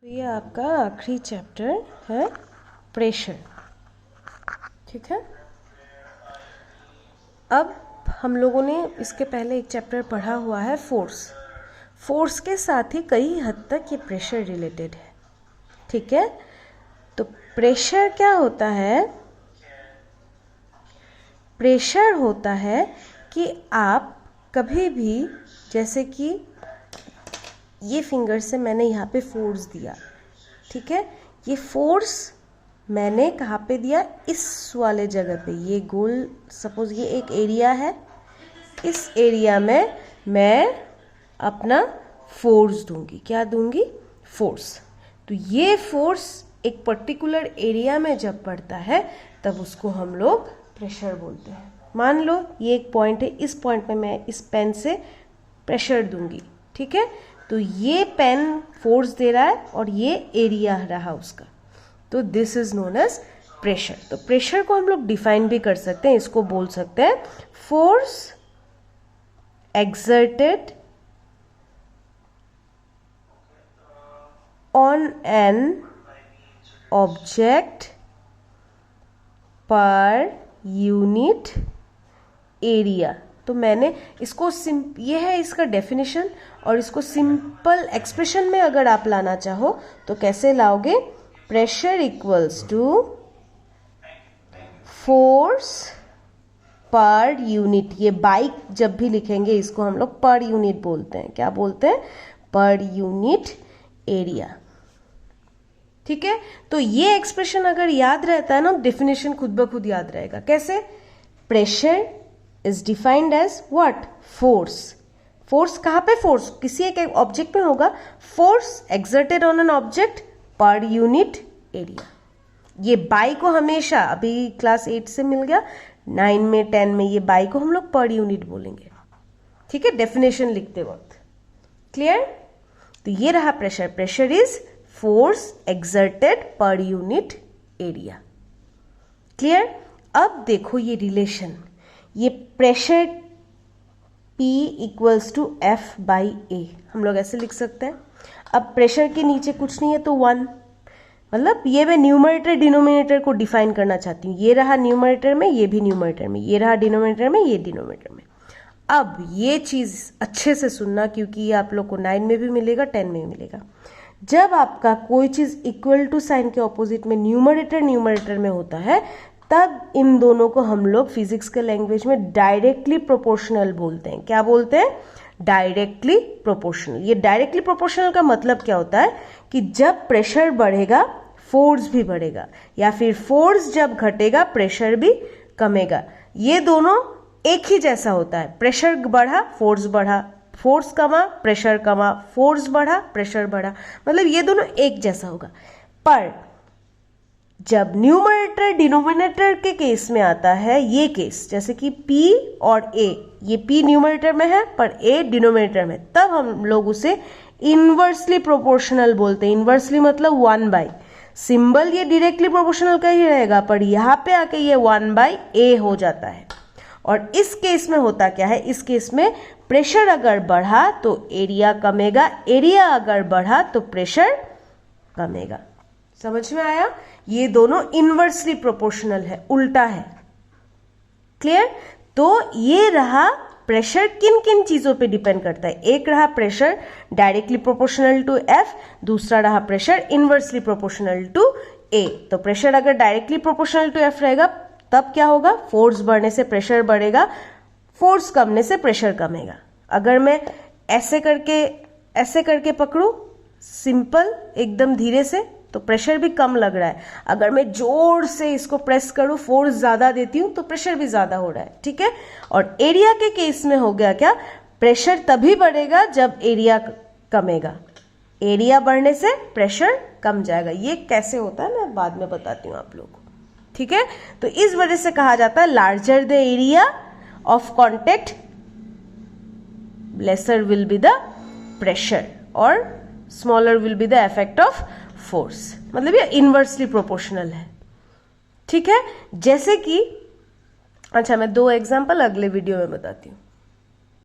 तो ये आपका आखिरी चैप्टर है प्रेशर। ठीक है, अब हम लोगों ने इसके पहले एक चैप्टर पढ़ा हुआ है फोर्स। फोर्स के साथ ही कई हद तक ये प्रेशर रिलेटेड है। ठीक है, तो प्रेशर क्या होता है? प्रेशर होता है कि आप कभी भी, जैसे कि ये फिंगर से मैंने यहाँ पे फोर्स दिया, ठीक है, ये फोर्स मैंने कहाँ पे दिया? इस वाले जगह पे। ये गोल, सपोज ये एक एरिया है, इस एरिया में मैं अपना फोर्स दूंगी। क्या दूंगी? फोर्स। तो ये फोर्स एक पर्टिकुलर एरिया में जब पड़ता है तब उसको हम लोग प्रेशर बोलते हैं। मान लो ये एक पॉइंट है, इस पॉइंट में मैं इस पेन से प्रेशर दूंगी। ठीक है, तो ये पेन फोर्स दे रहा है और ये एरिया रहा उसका, तो this is known as pressure. तो प्रेशर को हम लोग डिफाइन भी कर सकते हैं, इसको बोल सकते हैं force exerted on an object per unit area। तो मैंने इसको ये है इसका डेफिनेशन, और इसको सिंपल एक्सप्रेशन में अगर आप लाना चाहो तो कैसे लाओगे? Pressure equals to force per unit. ये बाइक जब भी लिखेंगे इसको हम लोग पर यूनिट बोलते हैं। क्या बोलते हैं? पर यूनिट एरिया। ठीक है, तो ये एक्सप्रेशन अगर याद रहता है ना, डेफिनेशन खुद ब खुद याद रहेगा। कैसे? Pressure is defined as what? Force. Force कहाँ पे? फोर्स किसी एक ऑब्जेक्ट में होगा। Force exerted on an object per unit area. ये बाई को हमेशा, अभी क्लास 8 से मिल गया, 9 में 10 में ये बाई को हम लोग पर यूनिट बोलेंगे। ठीक है, डेफिनेशन लिखते वक्त। क्लियर? तो ये रहा pressure. Pressure is force exerted per unit area. Clear? अब देखो ये रिलेशन, ये pressure P equals to F by A, हम लोग ऐसे लिख सकते हैं। अब प्रेशर के नीचे कुछ नहीं है तो 1, मतलब ये मैं न्यूमरेटर डिनोमिनेटर को डिफाइन करना चाहती हूँ। ये रहा न्यूमरेटर में, ये भी न्यूमरेटर में, ये रहा डिनोमिनेटर में, ये डिनोमिनेटर में। अब ये चीज़ अच्छे से सुनना, क्योंकि ये आप लोग को 9 में भी मिलेगा, 10 में भी मिलेगा। जब आपका कोई चीज़ इक्वल टू साइन के ऑपोजिट में न्यूमरेटर में होता है, तब इन दोनों को हम लोग फिजिक्स के लैंग्वेज में डायरेक्टली प्रोपोर्शनल बोलते हैं। क्या बोलते हैं? Directly proportional. ये डायरेक्टली प्रोपोर्शनल का मतलब क्या होता है कि जब प्रेशर बढ़ेगा फोर्स भी बढ़ेगा, या फिर फोर्स जब घटेगा प्रेशर भी कमेगा। ये दोनों एक ही जैसा होता है। प्रेशर बढ़ा फोर्स बढ़ा, फोर्स कमा प्रेशर कमा, फोर्स बढ़ा प्रेशर बढ़ा, मतलब ये दोनों एक जैसा होगा। पर जब न्यूमरेटर डिनोमिनेटर के केस में आता है, ये केस जैसे कि P और A, ये P न्यूमरेटर में है पर A डिनोमिनेटर में, तब हम लोग उसे इनवर्सली प्रोपोर्शनल बोलते हैं। इनवर्सली मतलब 1/। सिंबल ये डायरेक्टली प्रोपोर्शनल का ही रहेगा, पर यहाँ पे आके ये 1/A हो जाता है। और इस केस में होता क्या है? इस केस में प्रेशर अगर बढ़ा तो एरिया कमेगा, एरिया अगर बढ़ा तो प्रेशर कमेगा। समझ में आया? ये दोनों इनवर्सली प्रोपोर्शनल है, उल्टा है। क्लियर? तो ये रहा प्रेशर किन किन चीजों पे डिपेंड करता है। एक रहा pressure directly proportional to F, दूसरा रहा pressure inversely proportional to A। तो प्रेशर अगर डायरेक्टली प्रोपोर्शनल टू F रहेगा तब क्या होगा? फोर्स बढ़ने से प्रेशर बढ़ेगा, फोर्स कमने से प्रेशर कमेगा। अगर मैं ऐसे करके पकड़ू, सिंपल एकदम धीरे से, तो प्रेशर भी कम लग रहा है। अगर मैं जोर से इसको प्रेस करूं, फोर्स ज्यादा देती हूं, तो प्रेशर भी ज्यादा हो रहा है। ठीक है, और एरिया के केस में हो गया क्या? प्रेशर तभी बढ़ेगा जब एरिया कमेगा, एरिया बढ़ने से प्रेशर कम जाएगा। ये कैसे होता है मैं बाद में बताती हूँ आप लोगों को। ठीक है, तो इस वजह से कहा जाता है larger the area of contact lesser will be the pressure, और smaller will be the effect of force. मतलब ये इनवर्सली प्रोपोर्शनल है। ठीक है, जैसे कि, अच्छा मैं 2 एग्जांपल अगले वीडियो में बताती हूँ।